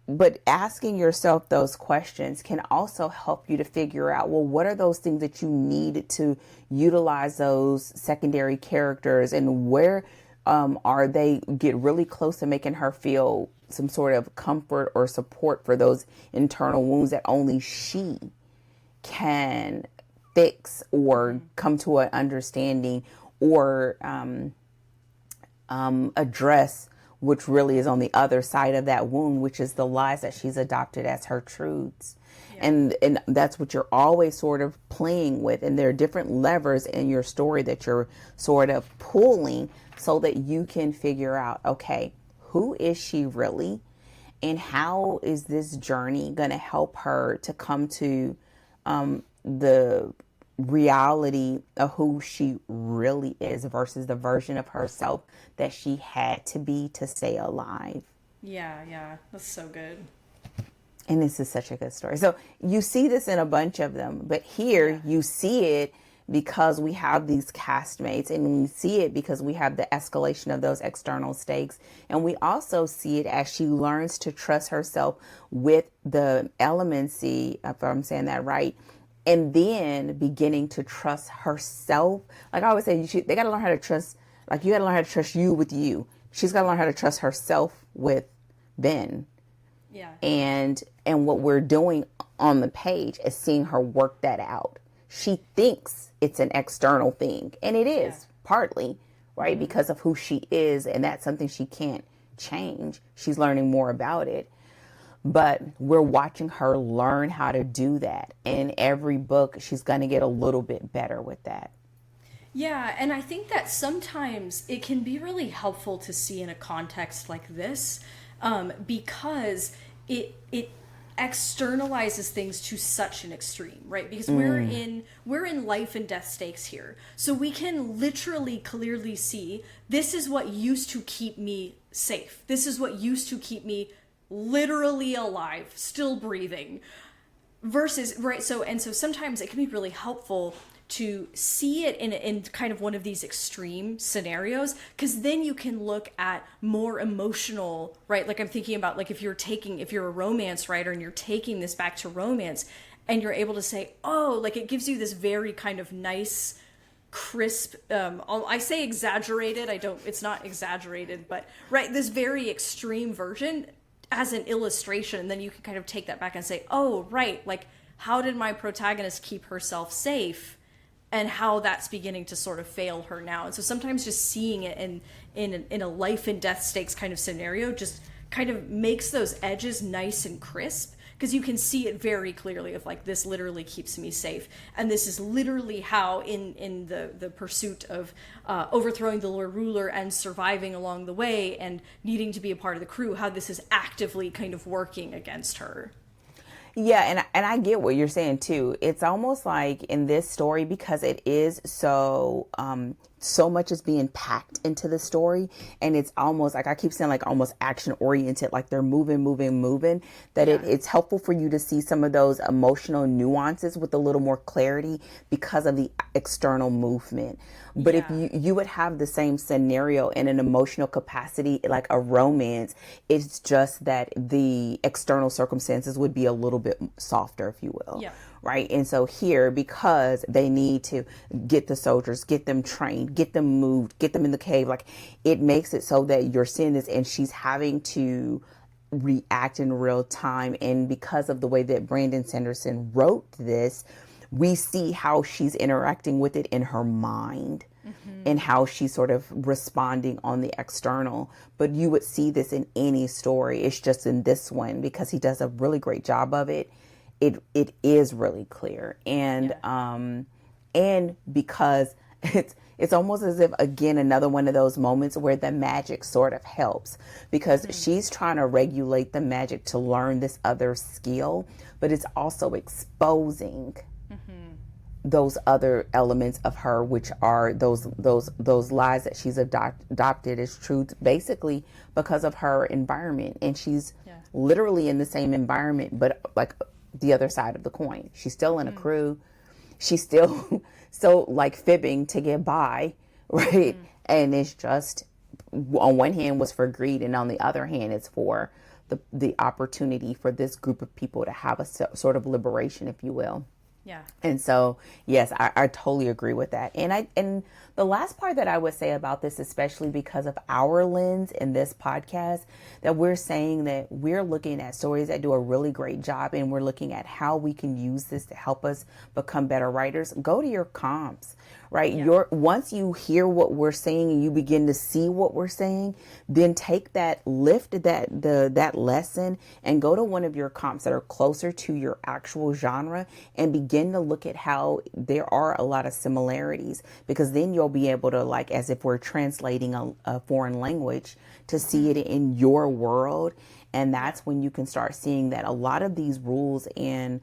But asking yourself those questions can also help you to figure out, well, what are those things that you need to utilize those secondary characters, and where are they get really close to making her feel some sort of comfort or support for those internal wounds that only she can fix or come to an understanding or address, which really is on the other side of that wound, which is the lies that she's adopted as her truths. Yeah. And that's what you're always sort of playing with. And there are different levers in your story that you're sort of pulling so that you can figure out, okay, who is she really? And how is this journey going to help her to come to the reality of who she really is versus the version of herself that she had to be to stay alive. Yeah, that's so good. And this is such a good story. So you see this in a bunch of them, but here you see it because we have these castmates, and we see it because we have the escalation of those external stakes. And we also see it as she learns to trust herself with the elemency, if I'm saying that right, and then beginning to trust herself. Like I always say, they got to learn how to trust, like you got to learn how to trust you with you. She's got to learn how to trust herself with Ben. Yeah. And what we're doing on the page is seeing her work that out. She thinks it's an external thing, and it is partly, right? Because of who she is, and that's something she can't change. She's learning more about it. But we're watching her learn how to do that. In every book, she's going to get a little bit better with that. Yeah, and I think that sometimes it can be really helpful to see in a context like this, because it externalizes things to such an extreme, right? Because we're in life and death stakes here. So we can literally clearly see, this is what used to keep me safe. This is what used to keep me literally alive, still breathing. Versus, right, so sometimes it can be really helpful to see it in kind of one of these extreme scenarios, because then you can look at more emotional, right? Like I'm thinking about, like, if you're a romance writer and you're taking this back to romance, and you're able to say, oh, like it gives you this very kind of nice, crisp, I say exaggerated, it's not exaggerated, but right, this very extreme version as an illustration, and then you can kind of take that back and say, oh, right, like how did my protagonist keep herself safe, and how that's beginning to sort of fail her now. And so sometimes just seeing it in a life and death stakes kind of scenario just kind of makes those edges nice and crisp, because you can see it very clearly of like, this literally keeps me safe, and this is literally how in the pursuit of overthrowing the Lord Ruler and surviving along the way and needing to be a part of the crew, how this is actively kind of working against her. Yeah, and I get what you're saying too. It's almost like in this story, because it is so much is being packed into the story, and it's almost like, I keep saying, like almost action oriented, like they're moving, that it's helpful for you to see some of those emotional nuances with a little more clarity because of the external movement. But if you would have the same scenario in an emotional capacity, like a romance, it's just that the external circumstances would be a little bit softer, if you will. Yeah. Right. And so here, because they need to get the soldiers, get them trained, get them moved, get them in the cave, like it makes it so that you're seeing this and she's having to react in real time. And because of the way that Brandon Sanderson wrote this, we see how she's interacting with it in her mind and how she's sort of responding on the external. But you would see this in any story. It's just in this one, because he does a really great job of it. It is really clear. And because it's almost as if, again, another one of those moments where the magic sort of helps, because she's trying to regulate the magic to learn this other skill, but it's also exposing those other elements of her, which are those lies that she's adopted as truth, basically because of her environment. And she's literally in the same environment, but like the other side of the coin. She's still in a crew. She's still so like fibbing to get by, right? And it's just, on one hand was for greed, and on the other hand it's for the opportunity for this group of people to have a sort of liberation, if you will. Yeah. And so, yes, I totally agree with that. And the last part that I would say about this, especially because of our lens in this podcast, that we're saying that we're looking at stories that do a really great job, and we're looking at how we can use this to help us become better writers. Go to your comps, right? Yeah. Once you hear what we're saying and you begin to see what we're saying, then take that that lesson and go to one of your comps that are closer to your actual genre and begin to look at how there are a lot of similarities, because then you'll be able to, like, as if we're translating a foreign language, to see it in your world. And that's when you can start seeing that a lot of these rules and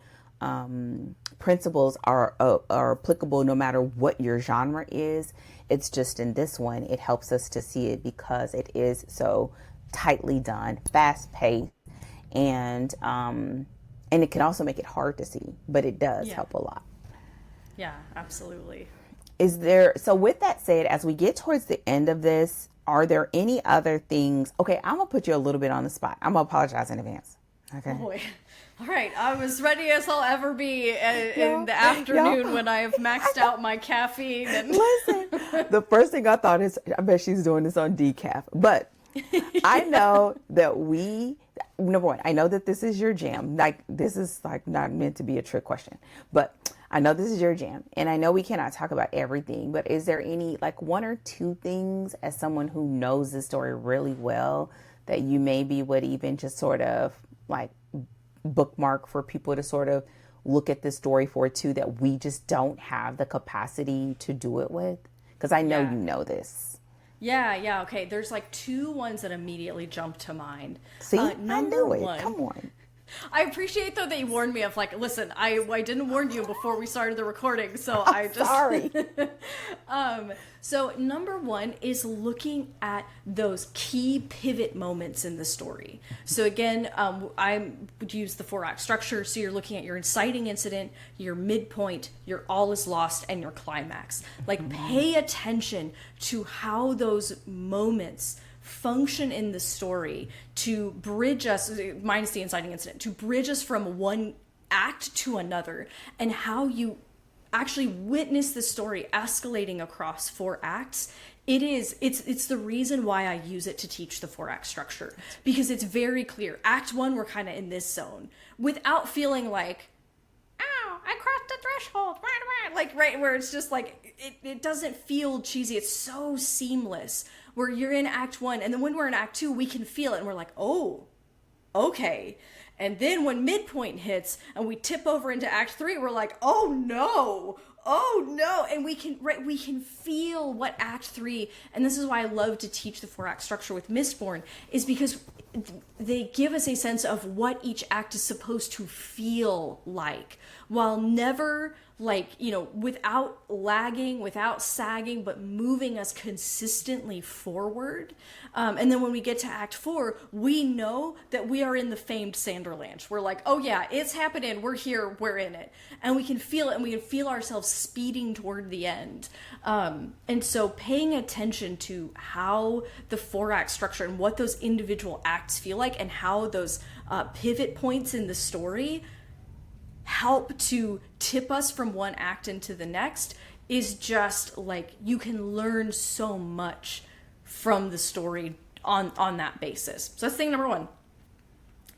principles are applicable no matter what your genre is. It's just in this one, it helps us to see it because it is so tightly done, fast paced, and it can also make it hard to see, but it does help a lot. Yeah, absolutely. So with that said, as we get towards the end of this, are there any other things? Okay, I'm going to put you a little bit on the spot. I'm going to apologize in advance. Okay. Oh boy. All right. I was ready as I'll ever be in the afternoon when I have maxed out my caffeine. And Listen, the first thing I thought is, I bet she's doing this on decaf. But I know that number one, I know that this is your jam. Like, this is like not meant to be a trick question. But I know this is your jam, and I know we cannot talk about everything, but is there any, like, one or two things as someone who knows this story really well that you maybe would even just sort of like bookmark for people to sort of look at this story for too, that we just don't have the capacity to do it with? Because I know you know this. Yeah, okay. There's like two ones that immediately jump to mind. See, I knew it. Come on. I appreciate though that you warned me of like, listen, I didn't warn you before we started the recording, so I just sorry. So number one is looking at those key pivot moments in the story. So again, I would use the 4-act structure. So you're looking at your inciting incident, your midpoint, your all is lost, and your climax. Like pay attention to how those moments function in the story to bridge us, minus the inciting incident, to bridge us from one act to another, and how you actually witness the story escalating across 4 acts. It's the reason why I use it to teach the 4-act structure, because it's very clear. Act 1, we're kind of in this zone without feeling like, ow, I crossed the threshold, like right where it's just like it doesn't feel cheesy. It's so seamless where you're in Act 1, and then when we're in Act 2 we can feel it and we're like, oh, okay. And then when midpoint hits and we tip over into Act 3, we're like, oh no, and we can feel what Act 3, and this is why I love to teach the 4-act structure with Mistborn, is because they give us a sense of what each act is supposed to feel like, while never, like, you know, without lagging, without sagging, but moving us consistently forward. And then when we get to Act 4, we know that we are in the famed Sanderlanche. We're like, oh yeah, it's happening. We're here. We're in it. And we can feel it, and we can feel ourselves speeding toward the end. And so paying attention to how the 4-act structure and what those individual acts feel like, and how those pivot points in the story help to tip us from one act into the next, is just like, you can learn so much from the story on that basis. So that's thing number one.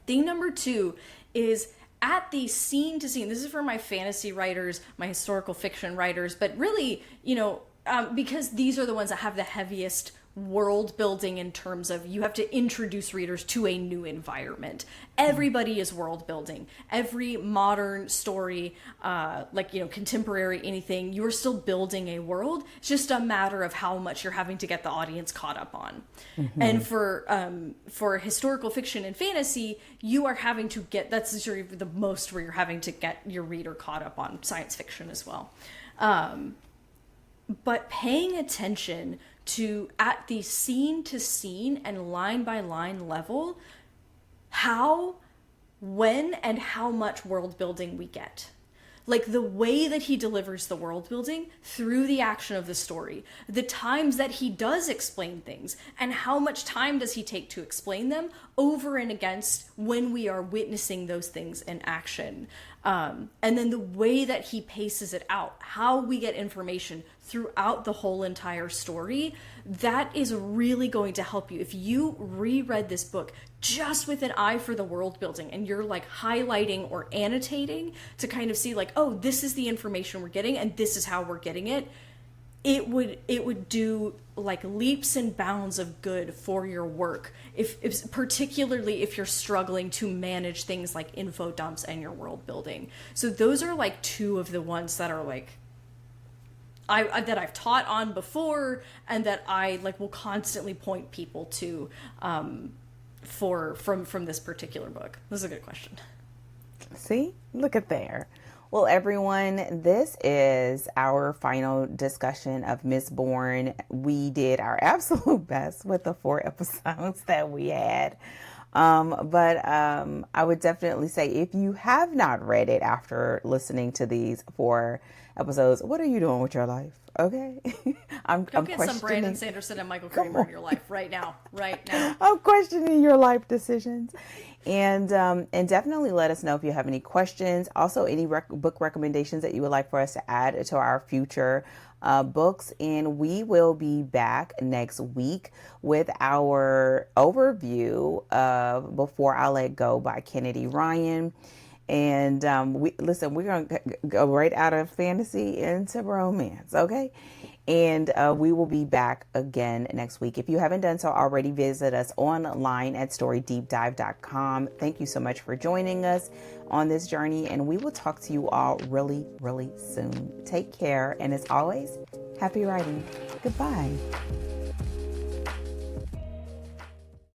Thing number two is at the scene to scene. This is for my fantasy writers, my historical fiction writers, but really, you know, because these are the ones that have the heaviest world building in terms of you have to introduce readers to a new environment. Everybody is world building. Every modern story, like, you know, contemporary anything, you're still building a world. It's just a matter of how much you're having to get the audience caught up on. Mm-hmm. And for historical fiction and fantasy, you are having to get, that's sort of the most where you're having to get your reader caught up on. Science fiction as well. But paying attention to, at the scene to scene and line by line level, how, when, and how much world building we get. Like the way that he delivers the world building through the action of the story, the times that he does explain things, and how much time does he take to explain them over and against when we are witnessing those things in action. And then the way that he paces it out, how we get information throughout the whole entire story, that is really going to help you. If you reread this book just with an eye for the world building, and you're like highlighting or annotating to kind of see like, oh, this is the information we're getting and this is how we're getting it, it would do like leaps and bounds of good for your work, if particularly if you're struggling to manage things like info dumps and your world building. So those are like two of the ones that are like that I've taught on before, and that I like will constantly point people to from this particular book. This is a good question. See, look at there. Well, everyone, this is our final discussion of Mistborn. We did our absolute best with the 4 episodes that we had. But I would definitely say, if you have not read it after listening to these 4 episodes, what are you doing with your life? Okay. I'm get some Brandon Sanderson and Michael Kramer in your life right now. I'm questioning your life decisions. And definitely let us know if you have any questions. Also, any book recommendations that you would like for us to add to our future books. And we will be back next week with our overview of Before I Let Go by Kennedy Ryan. And we're going to go right out of fantasy into romance, okay? And we will be back again next week. If you haven't done so already, visit us online at storydeepdive.com. Thank you so much for joining us on this journey, and we will talk to you all really, really soon. Take care, and as always, happy writing. Goodbye.